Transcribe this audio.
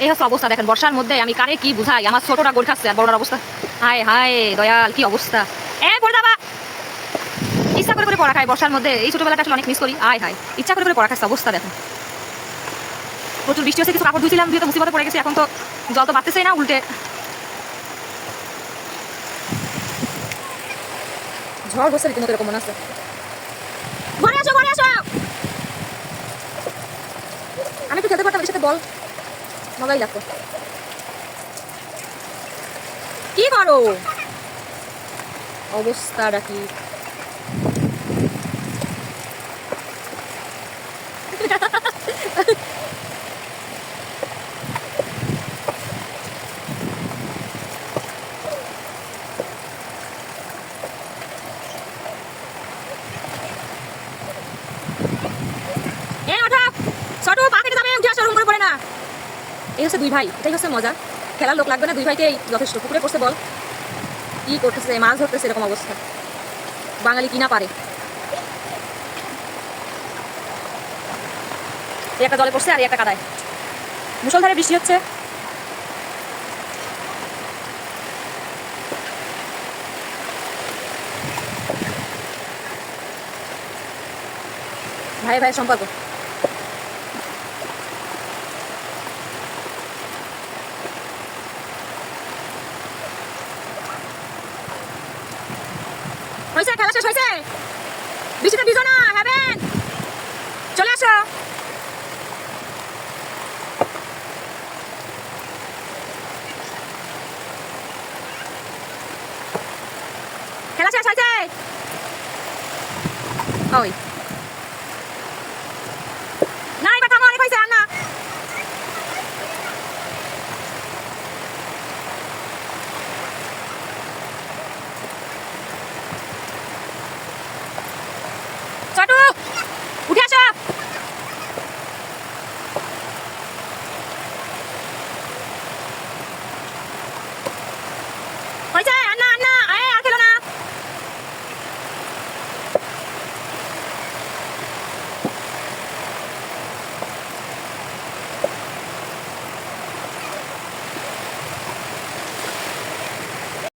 এই হচ্ছে অবস্থা দেখেন, বর্ষার মধ্যে আমি কারে কি বুঝাই, আমার ছোটরা গোল খাচ্ছে আর বড়টার অবস্থা হায় হায় দয়াল, কি অবস্থা। পড়ে যাবা, ইচ্ছা করে পড়া খায় বর্ষার মধ্যে, এই ছোটবেলাটা আসলে অনেক মিস করি। আয় হায়, ইচ্ছা করে পড়া খাচ্ছে, অবস্থা দেখেন। প্রচুর বৃষ্টি হচ্ছে, কিছু কাপড় ধুয়েছিলাম, ধুয়ে তো মুসিবতে পড়ে গেছি, এখন তো জল তো বাড়তেছেই না, উল্টে ঝড় হচ্ছে রীতিমতো, এরকম মনে আছে। ঘরে আসো, ঘরে আসো, আমি একটু খেলতে পারতাম এর সাথে, বল মজাই লাগতো। কি করো, অবস্থাটা কি? এই হচ্ছে দুই ভাই, এটাই হচ্ছে মজা, খেলার লোক লাগবে না, দুই ভাইকেই যথেষ্ট। পুকুরে পড়ছে, বল কি করতেছে, মাছ ধরতেছে, এরকম অবস্থা। বাঙালি কিনা পারে, একটা জলে পড়ছে আর একটা কাদায়, মুষলধারে বৃষ্টি হচ্ছে। ভাই ভাই সম্পর্ক, হয়েছে, খেলা শেষ হয়েছে, বৃষ্টিতে ভিজো না, হ্যাভেন চলে আসো। খেলা শেষ হয়েছে, ওই না, এবার থামো, অনেক হয়েছে, আর না। ছোটু উঠে আসো।